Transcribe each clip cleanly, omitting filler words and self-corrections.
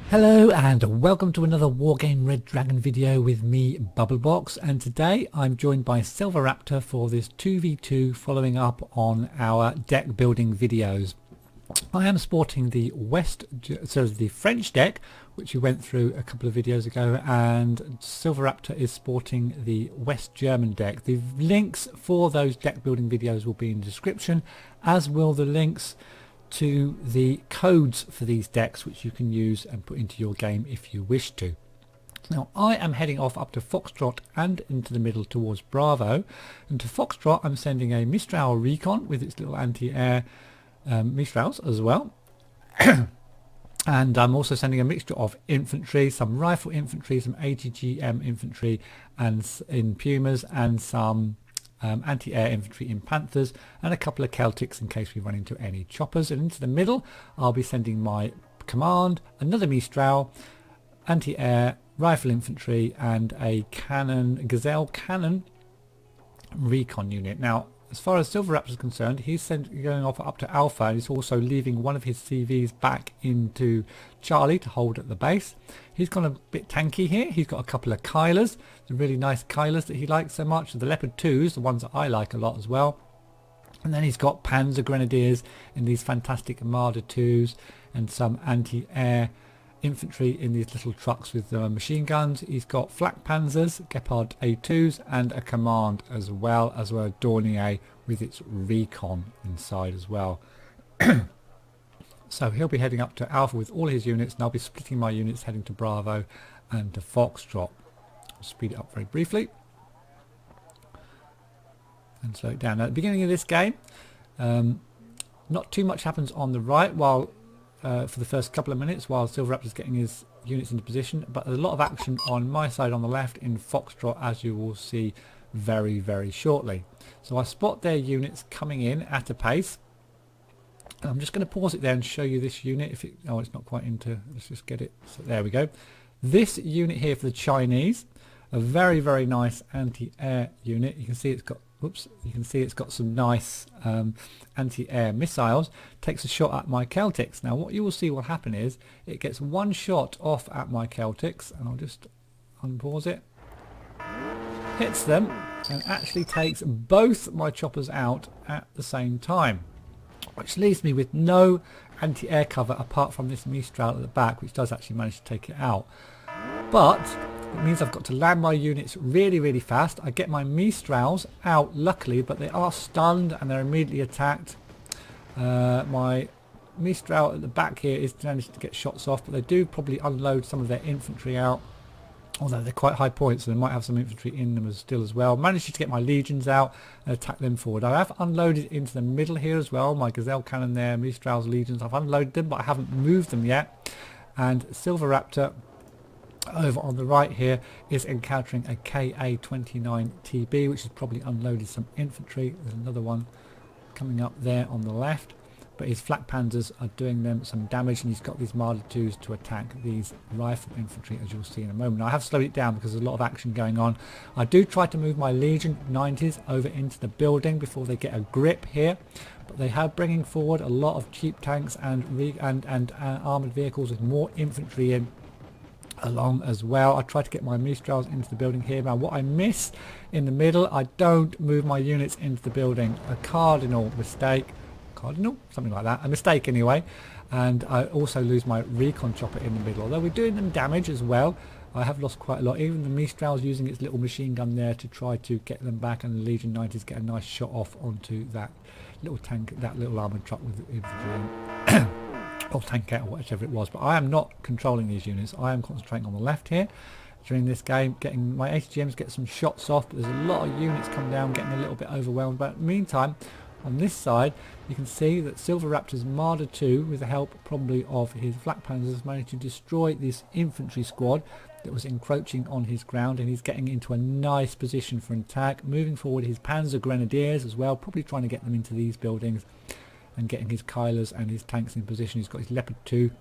Hello and welcome to another Wargame Red Dragon video with me, Bubblebox, and today I'm joined by Silveraptor for this 2v2 following up on our deck building videos. I am sporting the the French deck, which we went through a couple of videos ago, and Silveraptor is sporting the West German deck. The links for those deck building videos will be in the description, as will the links to the codes for these decks, which you can use and put into your game if you wish to. Now I am heading off up to Foxtrot and into the middle towards Bravo, and to Foxtrot I'm sending a Mistral Recon with its little anti-air Mistrals as well. And I'm also sending a mixture of infantry, some rifle infantry, some ATGM infantry and in Pumas, and some anti-air infantry in Panthers, and a couple of Celtics in case we run into any choppers. And into the middle I'll be sending my command, another Mistral, anti-air, rifle infantry and a Gazelle cannon recon unit. Now as far as Silveraptor is concerned, he's going off up to Alpha, and he's also leaving one of his CVs back into Charlie to hold at the base. He's gone a bit tanky here. He's got a couple of Kylers, the really nice Kylers that he likes so much, the Leopard 2s, the ones that I like a lot as well. And then he's got Panzer Grenadiers in these fantastic Armada 2s, and some anti-air infantry in these little trucks with machine guns. He's got flak panzers, Gepard A2s, and a command as well as a Dornier with its recon inside as well. So he'll be heading up to Alpha with all his units, and I'll be splitting my units heading to Bravo and to Foxtrot. I'll speed it up very briefly and slow it down. Now, at the beginning of this game, not too much happens on the right while for the first couple of minutes while Silveraptor's getting his units into position, but there's a lot of action on my side on the left in Foxtrot, as you will see very shortly. So I spot their units coming in at a pace, and I'm just going to pause it there and show you this unit. If it's not quite into, let's just get it. So there we go. This unit here for the Chinese, a very nice anti-air unit. You can see it's got some nice anti-air missiles. Takes a shot at my Celtics. Now what you will see will happen is it gets one shot off at my Celtics, and I'll just unpause it, hits them, and actually takes both my choppers out at the same time, which leaves me with no anti-air cover apart from this Mistral at the back, which does actually manage to take it out. But it means I've got to land my units really fast. I get my Mistrals out luckily, but they are stunned and they're immediately attacked. My Mistral at the back here is managed to get shots off, but they do probably unload some of their infantry out, although they're quite high points, so they might have some infantry in them still as well. Managed to get my legions out and attack them forward. I have unloaded into the middle here as well. My Gazelle cannon there, Mistral's legions, I've unloaded them, but I haven't moved them yet. And Silveraptor over on the right here is encountering a KA-29 TB, which has probably unloaded some infantry. There's another one coming up there on the left, but his flak panzers are doing them some damage, and he's got these Marder 2s to attack these rifle infantry, as you'll see in a moment. Now, I have slowed it down because there's a lot of action going on. I do try to move my Legion 90s over into the building before they get a grip here, but they are bringing forward a lot of cheap tanks and armoured vehicles with more infantry in along as well. I try to get my Mistrals into the building here. Now what I miss in the middle, I don't move my units into the building. A cardinal mistake. Something like that. A mistake anyway. And I also lose my recon chopper in the middle. Although we're doing them damage as well, I have lost quite a lot. Even the Mistral's using its little machine gun there to try to get them back, and the Legion 90s get a nice shot off onto that little tank, that little armoured truck with infantry in. Or tankette or whatever it was. But I am not controlling these units. I am concentrating on the left here during this game, getting my ATGMs get some shots off, but there's a lot of units come down, getting a little bit overwhelmed. But meantime, on this side you can see that Silveraptor's Marder 2, with the help probably of his flak panzers, managed to destroy this infantry squad that was encroaching on his ground, and he's getting into a nice position for an attack, moving forward his Panzer Grenadiers as well, probably trying to get them into these buildings, and getting his Kylers and his tanks in position. He's got his Leopard 2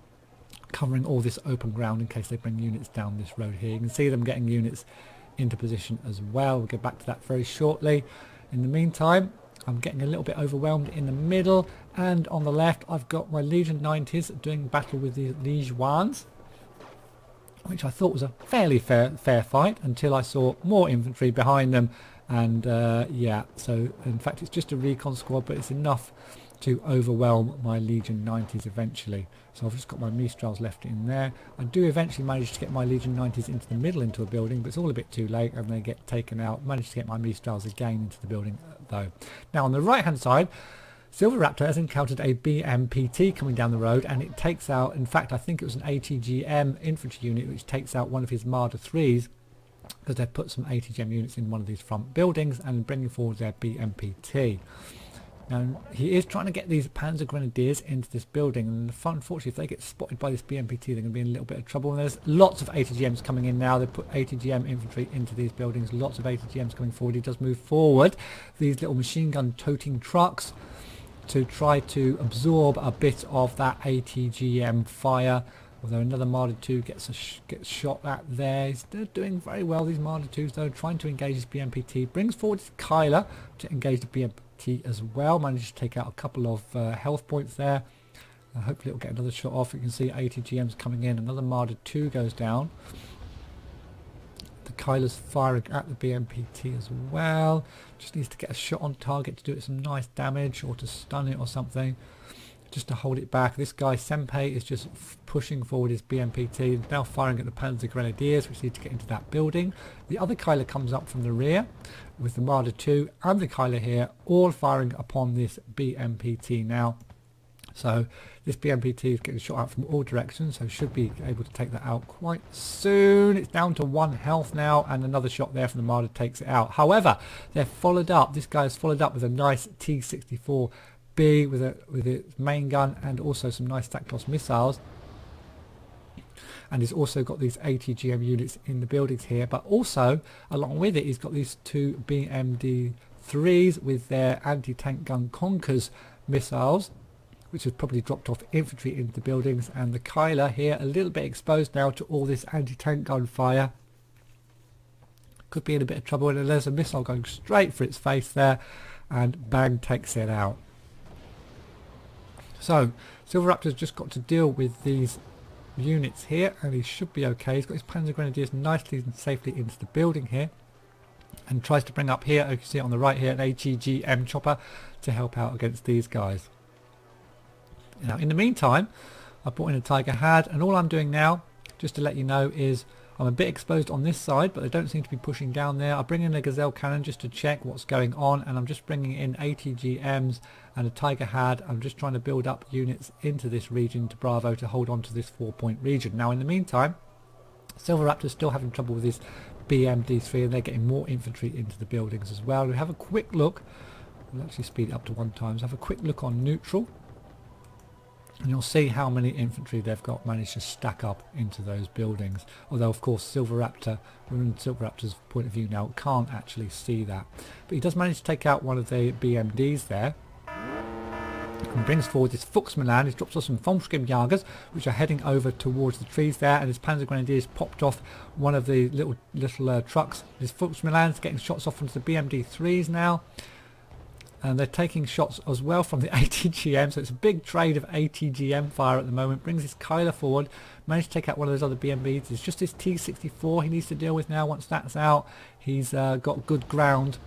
covering all this open ground in case they bring units down this road here. You can see them getting units into position as well. We'll get back to that very shortly. In the meantime, I'm getting a little bit overwhelmed in the middle, and on the left I've got my Legion 90s doing battle with the Liege 1s. which I thought was a fairly fair fight until I saw more infantry behind them. And yeah, so in fact it's just a recon squad, but it's enough to overwhelm my Legion 90s eventually. So I've just got my Mistrals left in there. I do eventually manage to get my Legion 90s into the middle into a building, but it's all a bit too late and they get taken out. Managed to get my Mistrals again into the building though. Now on the right hand side, Silveraptor has encountered a BMPT coming down the road, and it takes out, in fact I think it was an ATGM infantry unit which takes out one of his Marder 3s, because they've put some ATGM units in one of these front buildings and bringing forward their BMPT. Now he is trying to get these Panzer Grenadiers into this building, and unfortunately if they get spotted by this BMPT they're going to be in a little bit of trouble. And there's lots of ATGMs coming in now. They put ATGM infantry into these buildings, lots of ATGMs coming forward. He does move forward these little machine gun toting trucks to try to absorb a bit of that ATGM fire. Although another Marder 2 gets shot at there. They're doing very well, these Marder 2s though, trying to engage his BMPT. Brings forward his Kyler to engage the BMPT as well. Manages to take out a couple of health points there. Hopefully it'll get another shot off. You can see ATGMs coming in. Another Marder 2 goes down. The Kyler's firing at the BMPT as well. Just needs to get a shot on target to do it some nice damage, or to stun it or something, just to hold it back. This guy Senpei is just pushing forward his BMPT, now firing at the Panzer Grenadiers, which need to get into that building. The other Kyler comes up from the rear with the Marder 2 and the Kyler here, all firing upon this BMPT now. So this BMPT is getting shot out from all directions, so should be able to take that out quite soon. It's down to 1 health now, and another shot there from the Marder takes it out. However, they're followed up. This guy is followed up with a nice T-64B with its main gun, and also some nice Taclos missiles. And he's also got these ATGM units in the buildings here, but also along with it he's got these 2 BMD-3s with their anti-tank gun Conkers missiles, which has probably dropped off infantry into the buildings. And the Kyler here a little bit exposed now to all this anti-tank gun fire. Could be in a bit of trouble, and there's a missile going straight for its face there, and bang, takes it out. So Silveraptor's just got to deal with these units here, and he should be okay. He's got his Panzer Grenadiers nicely and safely into the building here, and tries to bring up here, you can see it on the right here, an ATGM chopper to help out against these guys. Now in the meantime I brought in a Tiger Had, and all I'm doing now, just to let you know, is I'm a bit exposed on this side, but they don't seem to be pushing down there. I bring in a Gazelle cannon just to check what's going on, and I'm just bringing in ATGMs and a Tiger Had. I'm just trying to build up units into this region to Bravo to hold on to this 4-point region. Now in the meantime, Silveraptor's still having trouble with this BMD-3, and they're getting more infantry into the buildings as well. We have a quick look. We'll actually speed it up to 1 time. So have a quick look on neutral, and you'll see how many infantry they've got managed to stack up into those buildings. Although of course Silveraptor, we're in Silveraptor's point of view now, can't actually see that. But he does manage to take out one of the BMDs there, and brings forward this Fuchsmilan. He drops off some Fomschkim-Jagers, which are heading over towards the trees there, and his Panzer Grenadiers popped off one of the little trucks. His Fuchsmilan's getting shots off onto the BMD-3s now. And they're taking shots as well from the ATGM, so it's a big trade of ATGM fire at the moment. Brings his Kyler forward, managed to take out one of those other BMBs. It's just this T-64 he needs to deal with now. Once that's out, he's got good ground.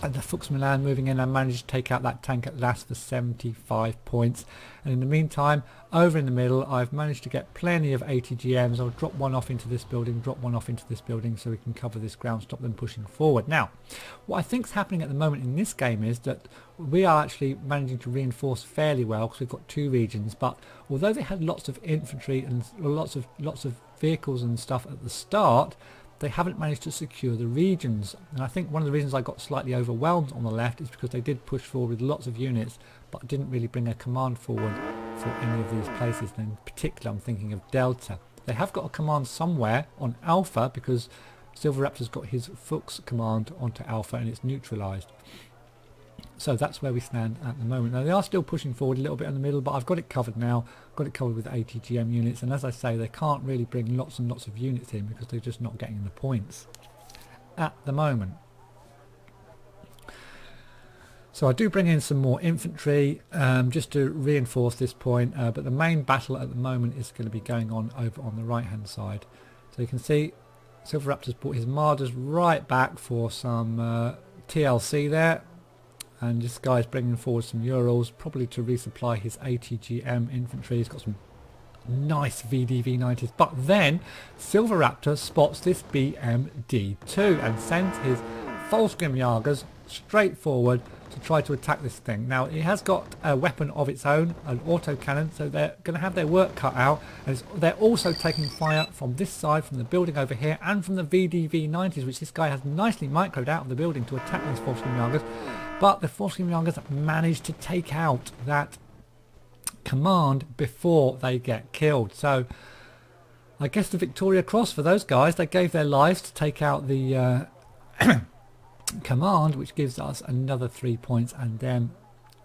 And the Fuchsmilan moving in and managed to take out that tank at last for 75 points. And in the meantime, over in the middle, I've managed to get plenty of ATGMs. I'll drop one off into this building, drop one off into this building, so we can cover this ground, stop them pushing forward. Now, what I think's happening at the moment in this game is that we are actually managing to reinforce fairly well, because we've got 2 regions. But although they had lots of infantry and lots of vehicles and stuff at the start, they haven't managed to secure the regions. And I think one of the reasons I got slightly overwhelmed on the left is because they did push forward with lots of units, but didn't really bring a command forward for any of these places. And in particular I'm thinking of Delta. They have got a command somewhere on Alpha, because Silveraptor's got his Fuchs command onto Alpha and it's neutralised. So that's where we stand at the moment. Now they are still pushing forward a little bit in the middle, but I've got it covered now. Got it covered with ATGM units, and as I say, they can't really bring lots and lots of units in because they're just not getting the points at the moment. So I do bring in some more infantry just to reinforce this point, but the main battle at the moment is going to be going on over on the right hand side. So you can see Silveraptor's brought his Marders right back for some TLC there, and this guy's bringing forward some Urals, probably to resupply his ATGM infantry. He's got some nice VDV-90s, but then Silveraptor spots this BMD2 and sends his Volgame Jagers straight forward to try to attack this thing. Now it has got a weapon of its own, an autocannon, so they're going to have their work cut out, and they're also taking fire from this side, from the building over here, and from the VDV-90s, which this guy has nicely microed out of the building to attack these Volgame Jagers. But the Volgame Jagers managed to take out that command before they get killed. So I guess the Victoria Cross for those guys. They gave their lives to take out the command, which gives us another 3 points, and then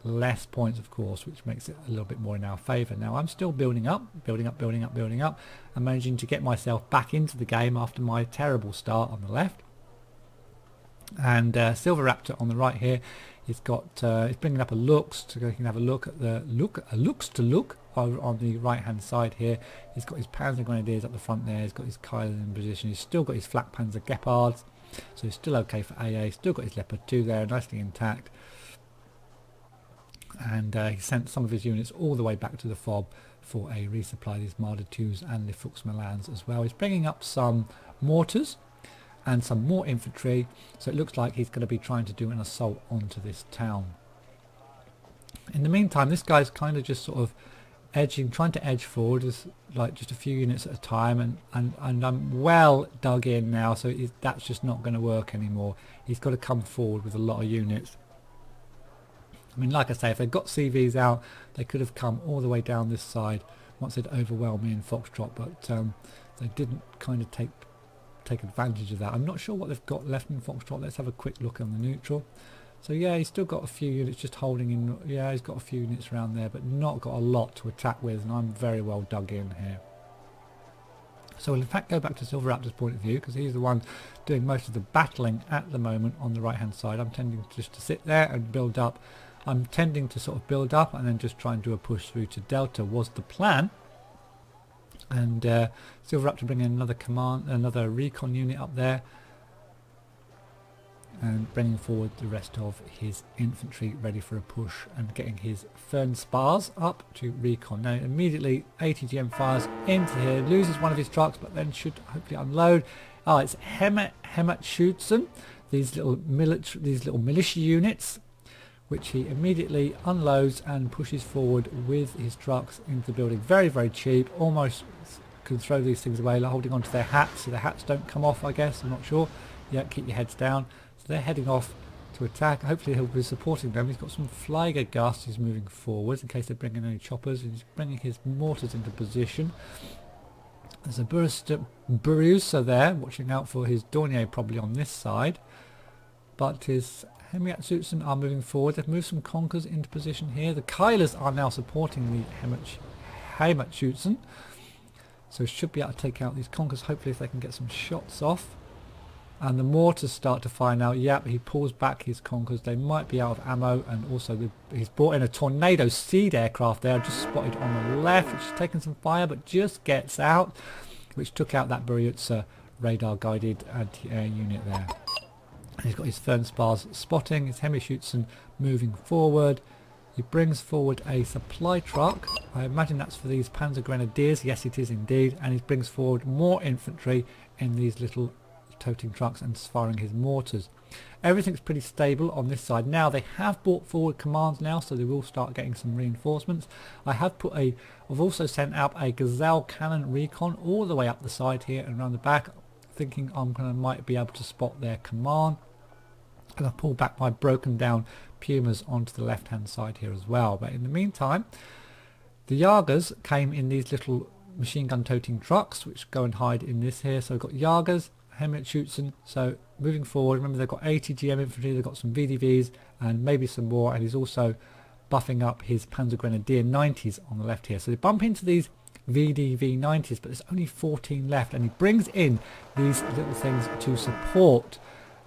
less points, of course, which makes it a little bit more in our favour. Now I'm still building up. I'm managing to get myself back into the game after my terrible start on the left. And Silveraptor on the right here, he's bringing up a looks, so you can have a look at the look on the right hand side here. He's got his Panzer Grenadiers up the front there. He's got his Kaiser in position. He's still got his Flak Panzer Gepards, so he's still okay for AA. Still got his Leopard 2 there, nicely intact. And he sent some of his units all the way back to the FOB for a resupply. These Marder 2s and the Fuchs Milans as well. He's bringing up some mortars and some more infantry, so it looks like he's going to be trying to do an assault onto this town. In the meantime, this guy's kind of just sort of trying to edge forward, is like just a few units at a time, and I'm well dug in now, so that's just not going to work anymore. He's got to come forward with a lot of units. I mean, like I say, if they'd got CVs out, they could have come all the way down this side once they'd overwhelmed me in Foxtrot, but they didn't kind of take advantage of that. I'm not sure what they've got left in Foxtrot. Let's have a quick look on the neutral. So yeah, he's still got a few units just holding in. Yeah, he's got a few units around there, but not got a lot to attack with, and I'm very well dug in here. So we'll in fact go back to Silveraptor's point of view, because he's the one doing most of the battling at the moment on the right hand side. I'm tending just to sit there and build up. I'm tending to sort of build up and then just try and do a push through to Delta was the plan. And Silveraptor bringing another recon unit up there, and bringing forward the rest of his infantry ready for a push, and getting his Fern Spars up to recon. Now immediately ATGM fires into here, loses one of his trucks, but then should hopefully unload. Oh, it's Heimatschützen, these little militia units, which he immediately unloads and pushes forward with his trucks into the building. Very, very cheap. Almost can throw these things away, like holding onto their hats, so their hats don't come off, I guess. I'm not sure. Yeah, keep your heads down. So they're heading off to attack. Hopefully he'll be supporting them. He's got some Flieger Gust he's moving forwards in case they're bringing any choppers. He's bringing his mortars into position. There's a Burusa there, watching out for his Dornier probably on this side. But his Heimatschützen are moving forward. They've moved some Conkers into position here. The Keilers are now supporting the Heimatschützen, so should be able to take out these Conkers, hopefully, if they can get some shots off. And the mortars start to fire now. Yep, he pulls back his Conkers. They might be out of ammo, and also he's brought in a Tornado Seed aircraft there, just spotted on the left, which has taken some fire, but just gets out, which took out that Buryutsa radar-guided anti-air unit there. And he's got his Fern Spars spotting, his Heimatschützen moving forward. He brings forward a supply truck. I imagine that's for these Panzer Grenadiers. Yes, it is indeed. And he brings forward more infantry in these little toting trucks and firing his mortars. Everything's pretty stable on this side. Now they have brought forward commands now, so they will start getting some reinforcements. I've also sent out a Gazelle cannon recon all the way up the side here and around the back, thinking might be able to spot their command. And I pull back my broken down Pumas onto the left hand side here as well. But in the meantime, the Jagers came in these little machine gun toting trucks, which go and hide in this here. So we've got Jagers, Heimatschützen. So moving forward, remember they've got ATGM infantry, they've got some VDVs and maybe some more, and he's also buffing up his Panzer Grenadier 90s on the left here. So they bump into these VDV 90s, but there's only 14 left, and he brings in these little things to support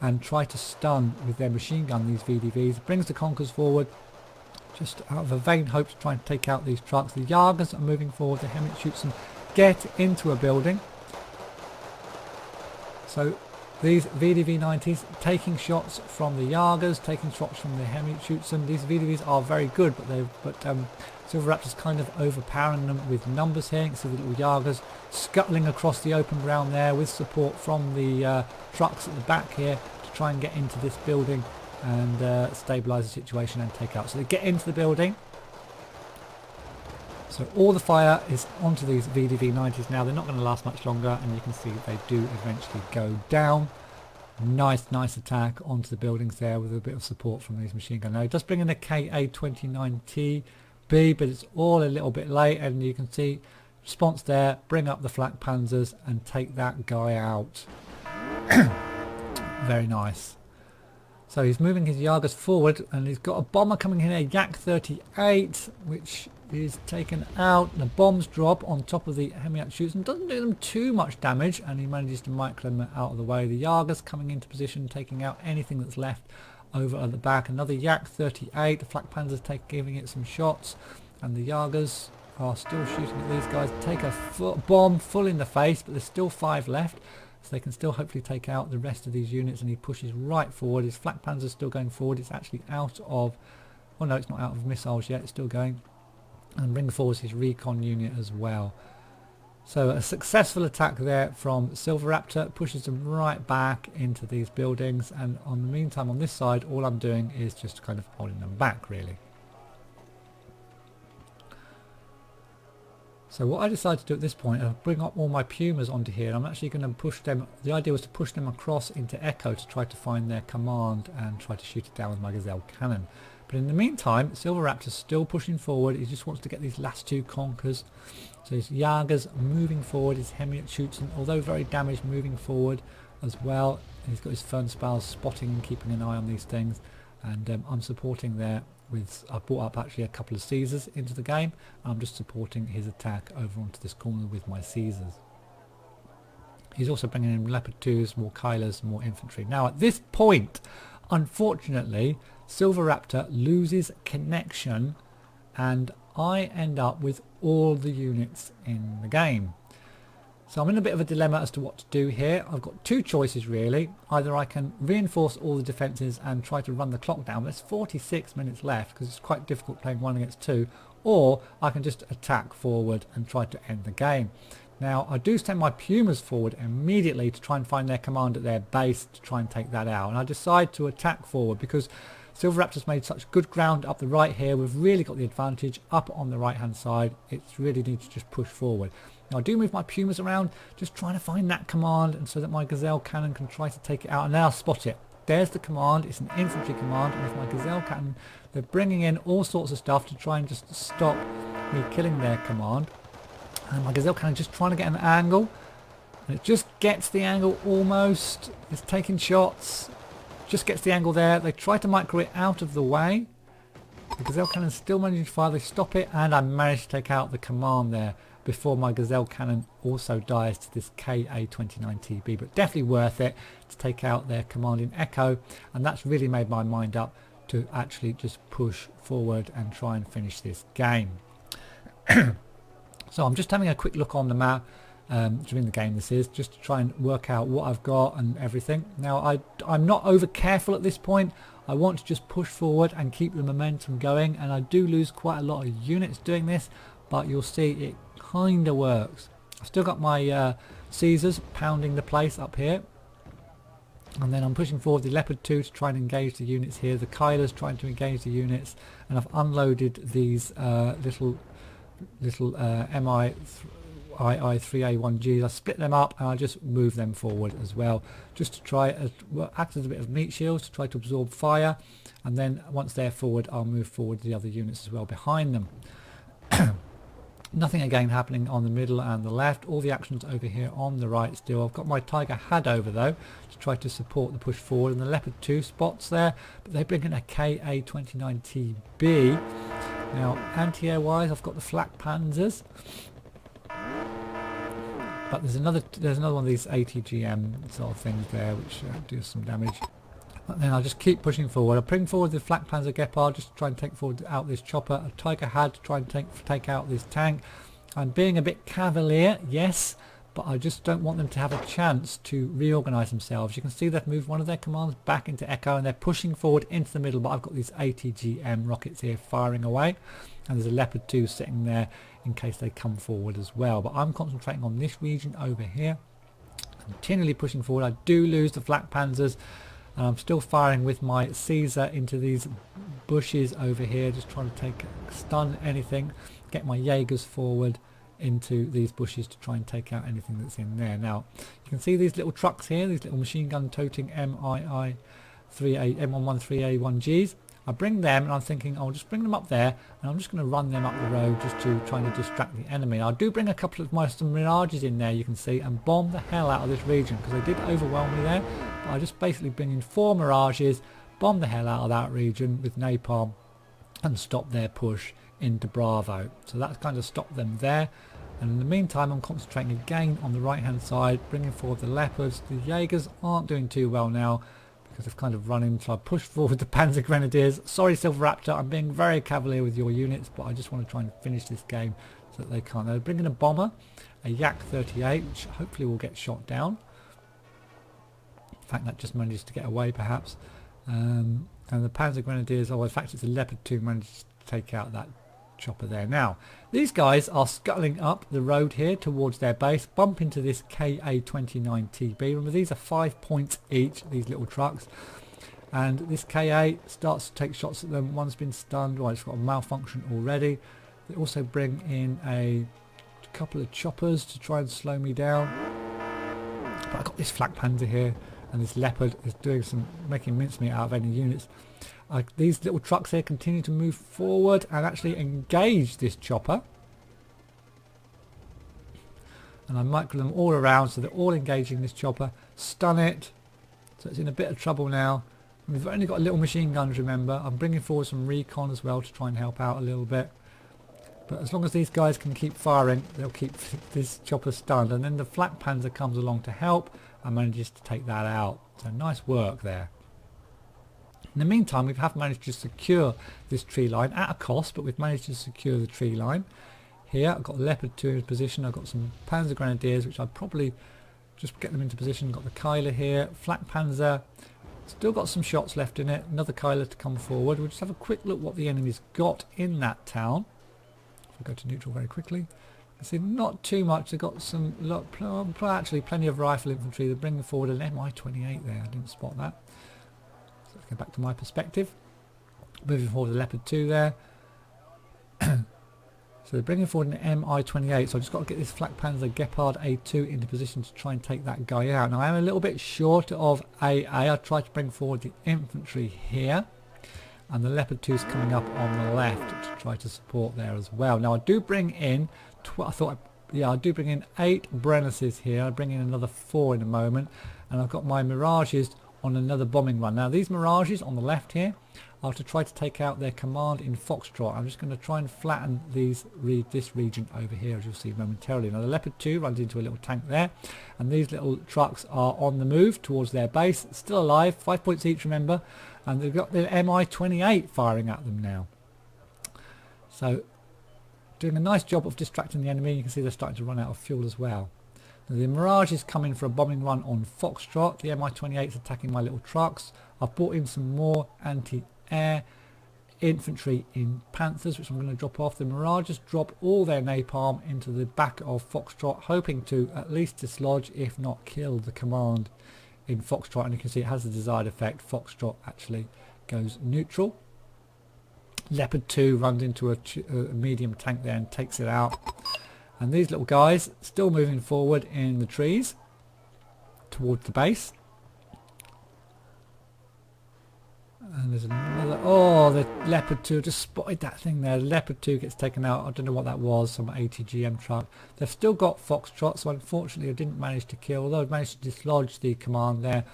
and try to stun with their machine gun these VDVs. Brings the Conkers forward just out of a vain hope to try and take out these trucks. The Jaegers are moving forward. The Hemmet shoots them, get into a building. So these VDV-90s taking shots from the Jaegers, taking shots from the Hemmet shoots them. These VDVs are very good, but Silveraptor's kind of overpowering them with numbers here. You can see the little Jaegers scuttling across the open ground there with support from the trucks at the back here to try and get into this building and stabilise the situation and take out. So they get into the building. So all the fire is onto these VDV-90s now. They're not going to last much longer, and you can see they do eventually go down. Nice attack onto the buildings there with a bit of support from these machine guns. Now it does bring in a KA-29TB, but it's all a little bit late, and you can see response there, bring up the flak panzers and take that guy out. Very nice. So he's moving his Jaegers forward, and he's got a bomber coming in here, Yak-38, which is taken out. The bombs drop on top of the Hemmet shoots and doesn't do them too much damage, and he manages to micro them out of the way. The Jaegers coming into position, taking out anything that's left over at the back. Another Yak-38, the flak panzers giving it some shots, and the Jaegers are still shooting at these guys. Take a bomb full in the face, but there's still 5 left. So they can still hopefully take out the rest of these units, and he pushes right forward. His flak panzer is still going forward. It's actually out of, oh no, it's not out of missiles yet, it's still going. And bring forward his recon unit as well. So a successful attack there from Silveraptor, pushes them right back into these buildings, and on the meantime on this side all I'm doing is just kind of holding them back really. So what I decided to do at this point is bring up all my Pumas onto here, and I'm actually going to push them. The idea was to push them across into Echo to try to find their command and try to shoot it down with my Gazelle cannon. But in the meantime, Silveraptor's still pushing forward. He just wants to get these last 2 Conkers. So his Jaegers moving forward, his Hemmet shoots, and although very damaged, moving forward as well. And he's got his Fernspals spotting and keeping an eye on these things. And I'm supporting there with, I brought up actually a couple of Caesars into the game. I'm just supporting his attack over onto this corner with my Caesars. He's also bringing in Leopard 2s, more Kylers, more infantry. Now at this point, unfortunately, Silveraptor loses connection, and I end up with all the units in the game. So I'm in a bit of a dilemma as to what to do here. I've got 2 choices really. Either I can reinforce all the defences and try to run the clock down. There's 46 minutes left because it's quite difficult playing 1 against 2. Or I can just attack forward and try to end the game. Now I do send my Pumas forward immediately to try and find their command at their base to try and take that out. And I decide to attack forward because Silveraptor's made such good ground up the right here. We've really got the advantage up on the right hand side. It's really need to just push forward. Now I do move my Pumas around, just trying to find that command, and so that my Gazelle cannon can try to take it out. And now spot it. There's the command. It's an infantry command, and with my Gazelle cannon, they're bringing in all sorts of stuff to try and just stop me killing their command. And my Gazelle cannon just trying to get an angle, and it just gets the angle almost. It's taking shots. Just gets the angle there. They try to micro it out of the way. The Gazelle cannon still managing to fire. They stop it, and I managed to take out the command there before my Gazelle cannon also dies to this KA-29TB. But definitely worth it to take out their command in Echo, and that's really made my mind up to actually just push forward and try and finish this game. So I'm just having a quick look on the map. During the game this is, just to try and work out what I've got and everything. Now I'm not over careful at this point. I want to just push forward and keep the momentum going, and I do lose quite a lot of units doing this, but you'll see it kind of works. I've still got my Caesars pounding the place up here, and then I'm pushing forward the Leopard 2 to try and engage the units here, the Kylers trying to engage the units, and I've unloaded these little II3A1Gs. I split them up and I just move them forward as well, just to try act as a bit of meat shields to try to absorb fire, and then once they're forward I'll move forward the other units as well behind them. Nothing again happening on the middle and the left. All the actions over here on the right still. I've got my Tiger Had over though to try to support the push forward, and the Leopard 2 spots there, but they bring in a KA-29TB. Now anti-air wise I've got the flak panzers, But there's another one of these ATGM sort of things there which do some damage. But then I'll just keep pushing forward. I'll bring forward the Flak Panzer Gepard just to try and take forward out this chopper. A Tiger Had to try and take out this tank. I'm being a bit cavalier, yes, but I just don't want them to have a chance to reorganise themselves. You can see they've moved one of their commands back into Echo and they're pushing forward into the middle, but I've got these ATGM rockets here firing away, and there's a Leopard 2 sitting there in case they come forward as well. But I'm concentrating on this region over here, continually pushing forward. I do lose the Flak Panzers, and I'm still firing with my Caesar into these bushes over here, just trying to stun anything, get my Jaegers forward into these bushes to try and take out anything that's in there. Now you can see these little trucks here, these little machine gun toting M113A1Gs. I bring them and I'm thinking I'll just bring them up there and I'm just going to run them up the road just to try to distract the enemy. I do bring a couple of some Mirages in there, you can see, and bomb the hell out of this region because they did overwhelm me there. But I just basically bring in 4 Mirages, bomb the hell out of that region with napalm and stop their push into Bravo. So that's kind of stopped them there. And in the meantime I'm concentrating again on the right hand side, bringing forward the Leopards. The Jaegers aren't doing too well now because they've kind of run in, so I push forward the Panzer Grenadiers. Sorry Silveraptor, I'm being very cavalier with your units, but I just want to try and finish this game so that they can't. They're bringing a bomber, a Yak 38, which hopefully will get shot down. In fact, that just manages to get away perhaps. And the Panzer Grenadiers, in fact it's a Leopard 2 manages to take out that chopper there. Now these guys are scuttling up the road here towards their base, bump into this KA-29TB. Remember, these are 5 points each, these little trucks, and this KA starts to take shots at them. One's been stunned, it's got a malfunction already. They also bring in a couple of choppers to try and slow me down, but I've got this Flak Panzer here and this Leopard is doing making mincemeat out of any units. These little trucks here continue to move forward and actually engage this chopper, and I micro them all around so they're all engaging this chopper, stun it, so it's in a bit of trouble now. We've only got little machine guns, remember. I'm bringing forward some recon as well to try and help out a little bit, but as long as these guys can keep firing they'll keep this chopper stunned, and then the Flak Panzer comes along to help and manages to take that out. So nice work there. In the meantime, we have managed to secure this tree line at a cost, but we've managed to secure the tree line. Here I've got the Leopard 2 in position, I've got some Panzer Grenadiers which I'd probably just get them into position. Got the Kyler here, Flak Panzer, still got some shots left in it, another Kyler to come forward. We'll just have a quick look what the enemy's got in that town. If we go to neutral very quickly, you can see not too much. They've got actually plenty of rifle infantry. They're bringing forward an MI-28 there, I didn't spot that. Let's go back to my perspective. Moving forward the Leopard 2 there. So they're bringing forward an MI-28, so I've just got to get this Flak Panzer Gepard A2 into position to try and take that guy out. Now I am a little bit short of AA. I tried to bring forward the infantry here, and the Leopard 2 is coming up on the left to try to support there as well. Now I do bring in, I do bring in 8 Brennises here. I bring in another 4 in a moment, and I've got my Mirages on another bombing run. Now these Mirages on the left here are to try to take out their command in Foxtrot. I'm just going to try and flatten this region over here, as you'll see momentarily. Now the Leopard 2 runs into a little tank there, and these little trucks are on the move towards their base, still alive, 5 points each, remember, and they've got the MI-28 firing at them now. So doing a nice job of distracting the enemy. You can see they're starting to run out of fuel as well. Now, the Mirage is coming for a bombing run on Foxtrot. The MI-28 is attacking my little trucks. I've brought in some more anti-air infantry in Panthers, which I'm going to drop off. The Mirages drop all their napalm into the back of Foxtrot, hoping to at least dislodge, if not kill, the command in Foxtrot. And you can see it has the desired effect. Foxtrot actually goes neutral. Leopard 2 runs into a medium tank there and takes it out. And these little guys still moving forward in the trees towards the base. And there's another, the Leopard 2, just spotted that thing there. Leopard 2 gets taken out. I don't know what that was, some ATGM truck. They've still got Foxtrot, so unfortunately I didn't manage to kill, although I managed to dislodge the command there,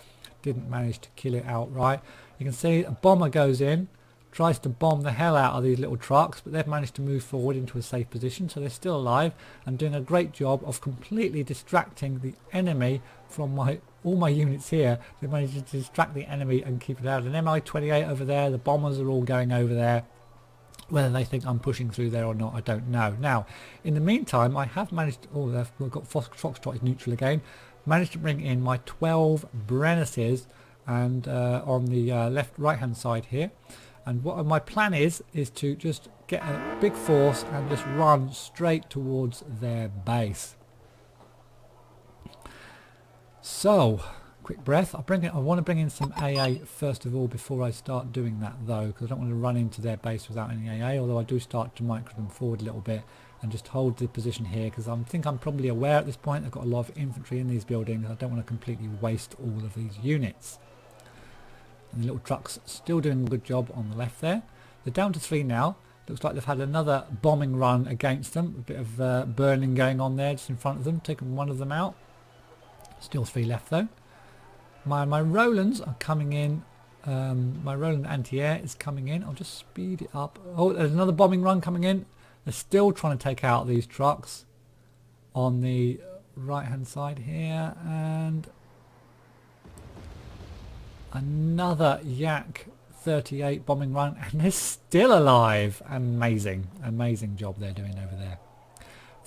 didn't manage to kill it outright. You can see a bomber goes in, tries to bomb the hell out of these little trucks, but they've managed to move forward into a safe position, so they're still alive and doing a great job of completely distracting the enemy from all my units here. They managed to distract the enemy and keep it out. An Mi-28 over there, the bombers are all going over there. Whether they think I'm pushing through there or not, I don't know. Now, in the meantime, I have managed, we've got Foxtrot is neutral again, managed to bring in my 12 Brennises and on the right hand side here. And what my plan is to just get a big force and just run straight towards their base. So, quick breath. I want to bring in some AA first of all before I start doing that though, because I don't want to run into their base without any AA, although I do start to micro them forward a little bit and just hold the position here, because I think I'm probably aware at this point I've got a lot of infantry in these buildings. I don't want to completely waste all of these units. And the little trucks still doing a good job on the left there. They're down to 3 now. Looks like they've had another bombing run against them. A bit of burning going on there just in front of them, taking one of them out. Still 3 left though. My Rolands are coming in. My Roland anti-air is coming in. I'll just speed it up. Oh, there's another bombing run coming in. They're still trying to take out these trucks on the right hand side here, and another Yak 38 bombing run, and they're still alive. Amazing job they're doing over there.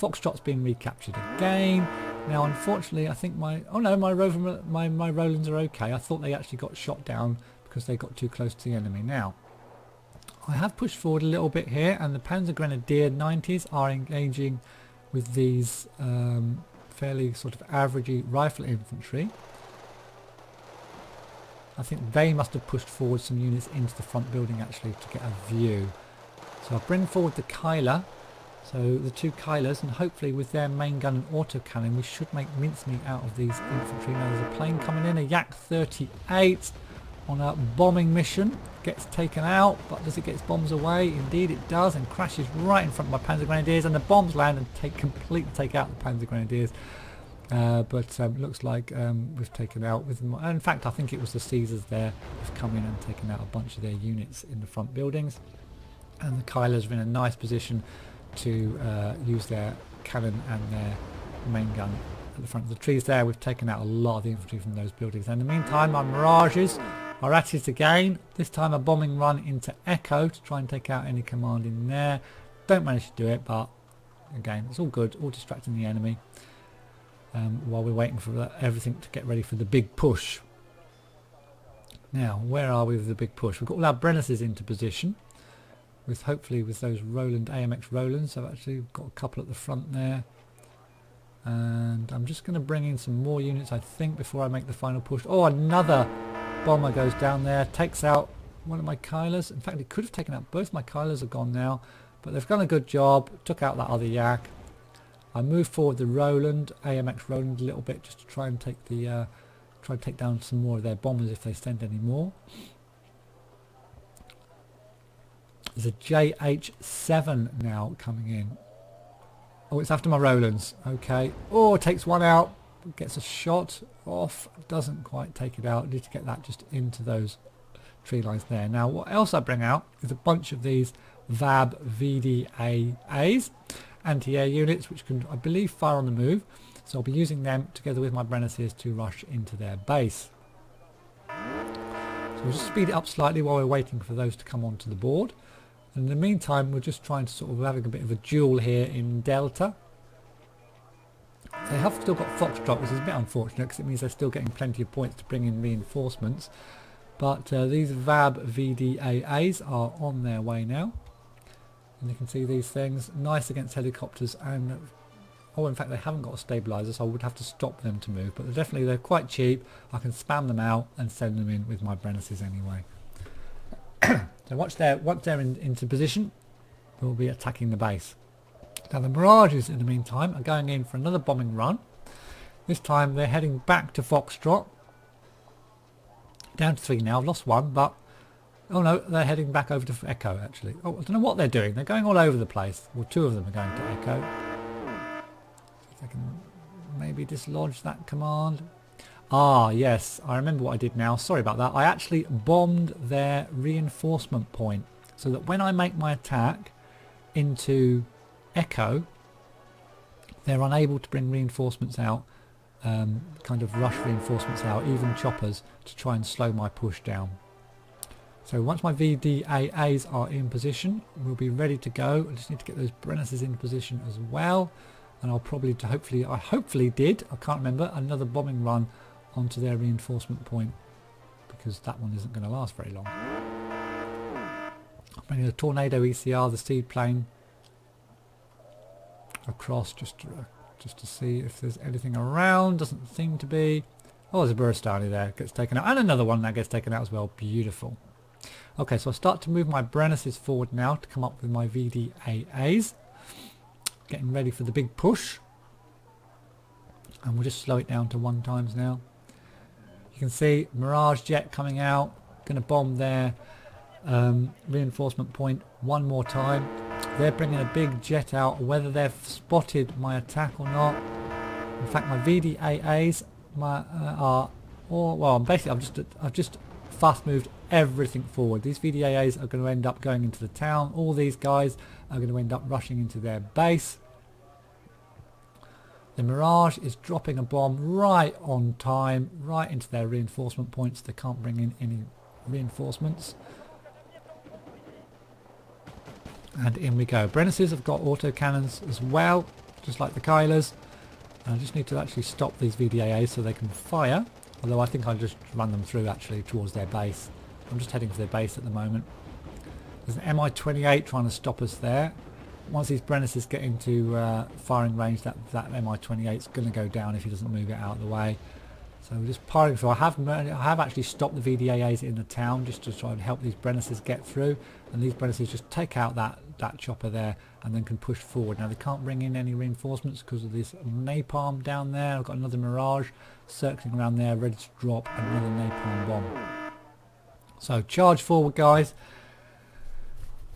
Foxtrot's been recaptured again. Now unfortunately I think my Rolands are okay. I thought they actually got shot down because they got too close to the enemy. Now I have pushed forward a little bit here, and the Panzer Grenadier 90s are engaging with these fairly sort of averagey rifle infantry. I think they must have pushed forward some units into the front building actually to get a view. So I'll bring forward the Kyler, so the 2 Kylers, and hopefully with their main gun and autocannon we should make mincemeat out of these infantry. Now there's a plane coming in, a Yak 38 on a bombing mission, gets taken out, but does it get its bombs away? Indeed it does, and crashes right in front of my Panzer Grenadiers, and the bombs land and completely take out the Panzer Grenadiers. But looks like we've taken out with them. In fact I think it was the Caesars there have come in and taken out a bunch of their units in the front buildings, and the Kylers are in a nice position to use their cannon and their main gun at the front of the trees there. We've taken out a lot of the infantry from those buildings. And in the meantime my Mirages are at it again, this time a bombing run into Echo to try and take out any command in there. Don't manage to do it, but again it's all good, all distracting the enemy. While we're waiting for everything to get ready for the big push. Now, where are we with the big push? We've got all our Brennises into position, with hopefully with those Roland AMX Rolands. I've actually got a couple at the front there, and I'm just going to bring in some more units I think before I make the final push. Oh, another bomber goes down there, takes out one of my Kylers. In fact, it could have taken out both. My Kylers are gone now, but they've done a good job, took out that other Yak. I move forward the Roland, AMX Roland a little bit, just to try and take the take down some more of their bombers if they send any more. There's a JH7 now coming in. Oh, it's after my Rolands. Okay. Oh, it takes one out, gets a shot off, doesn't quite take it out. I need to get that just into those tree lines there. Now, what else I bring out is a bunch of these VAB VDAAs. Anti-air units which can, I believe, fire on the move, so I'll be using them together with my Brennises to rush into their base. So we'll just speed it up slightly while we're waiting for those to come onto the board, and in the meantime we're just trying to sort of having a bit of a duel here in Delta. They have still got Foxtrot, which is a bit unfortunate because it means they're still getting plenty of points to bring in reinforcements, but these VAB VDAAs are on their way now. And you can see these things nice against helicopters, and oh, in fact they haven't got a stabilizer, so I would have to stop them to move, but they're quite cheap. I can spam them out and send them in with my Brennises anyway. So once they're into position, we'll be attacking the base. Now the Mirages in the meantime are going in for another bombing run. This time they're heading back to Foxtrot. Down to 3 now, I've lost one, but oh no, they're heading back over to Echo actually. Oh, I don't know what they're doing. They're going all over the place. Well, 2 of them are going to Echo. See if I can maybe dislodge that command. Ah, yes, I remember what I did now. Sorry about that. I actually bombed their reinforcement point. so that when I make my attack into Echo, they're unable to bring reinforcements out, kind of rush reinforcements out, even choppers, to try and slow my push down. So once my VDAAs are in position, we'll be ready to go. I just need to get those Brennises in position as well, and I'll probably, I hopefully did, I can't remember, another bombing run onto their reinforcement point, because that one isn't going to last very long. I'm bringing the Tornado ECR, the seed plane, across just to see if there's anything around. Doesn't seem to be. Oh, there's a Burristani there, gets taken out, and another one that gets taken out as well. Beautiful. Okay, so I start to move my Brennises forward now to come up with my VDAAs. Getting ready for the big push. And we'll just slow it down to 1 times now. You can see Mirage Jet coming out, going to bomb their reinforcement point one more time. They're bringing a big jet out, whether they've spotted my attack or not. In fact, my VDAAs are, well, basically I've just fast moved everything forward. These VDAAs are going to end up going into the town. All these guys are going to end up rushing into their base. The Mirage is dropping a bomb right on time, right into their reinforcement points. They can't bring in any reinforcements. And in we go. Brennises have got autocannons as well, just like the Kylers. I just need to actually stop these VDAAs so they can fire. Although I think I'll just run them through actually towards their base. I'm just heading for their base at the moment. There's an MI-28 trying to stop us there. Once these Brennises get into firing range, that MI-28 is going to go down if he doesn't move it out of the way. So we're just piling through. I have actually stopped the VDAAs in the town just to try and help these Brennises get through. And these Brennises just take out that chopper there and then can push forward. Now they can't bring in any reinforcements because of this napalm down there. I've got another Mirage circling around there ready to drop another napalm bomb. So charge forward, guys,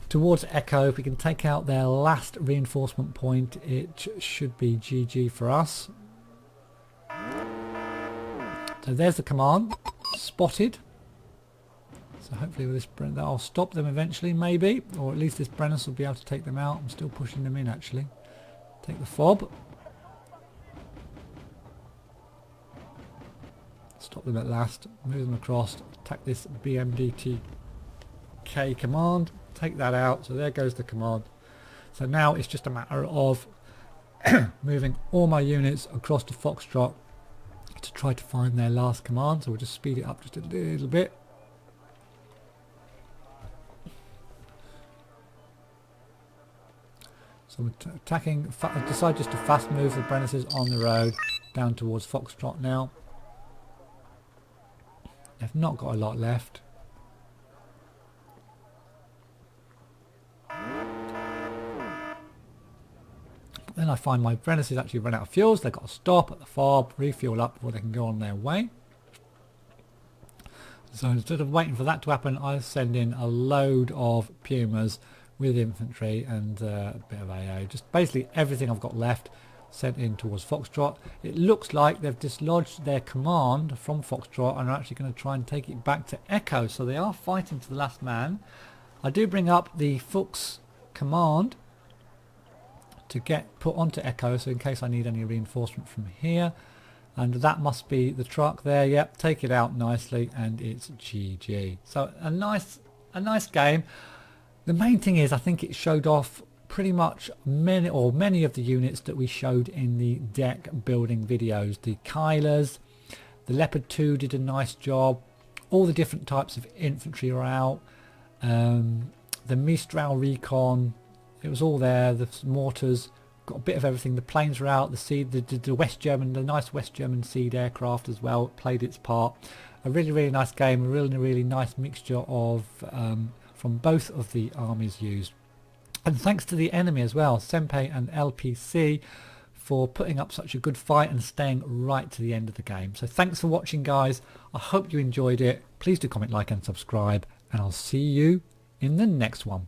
towards Echo. If we can take out their last reinforcement point, it should be GG for us. So there's the command, spotted. So hopefully with this I'll stop them eventually, maybe, or at least this Brennis will be able to take them out. I'm still pushing them in actually. Take the fob. Stop them at last, move them across, attack this BMDTK command, take that out. So there goes the command. So now it's just a matter of moving all my units across to Foxtrot to try to find their last command. So we'll just speed it up just a little bit. So we're attacking, I decide just to fast move the Brennises on the road down towards Foxtrot now. They've not got a lot left. Then I find my Brennises actually run out of fuels. They've got to stop at the fob, refuel up before they can go on their way. So instead of waiting for that to happen, I send in a load of Pumas with infantry and a bit of AA. Just basically everything I've got left sent in towards Foxtrot. It looks like they've dislodged their command from Foxtrot and are actually going to try and take it back to Echo. So they are fighting to the last man. I do bring up the Fuchs command to get put onto Echo, so in case I need any reinforcement from here. And that must be the truck there. Yep, take it out nicely and it's GG. So a nice game. The main thing is I think it showed off pretty much many of the units that we showed in the deck building videos. The Kylers, the Leopard 2 did a nice job. All the different types of infantry are out. The Mistral Recon, it was all there. The mortars, got a bit of everything. The planes were out. The West German, the nice West German seed aircraft as well played its part. A really nice game. A really nice mixture of from both of the armies used. And thanks to the enemy as well, Senpei and LPC, for putting up such a good fight and staying right to the end of the game. So thanks for watching, guys. I hope you enjoyed it. Please do comment, like and subscribe, and I'll see you in the next one.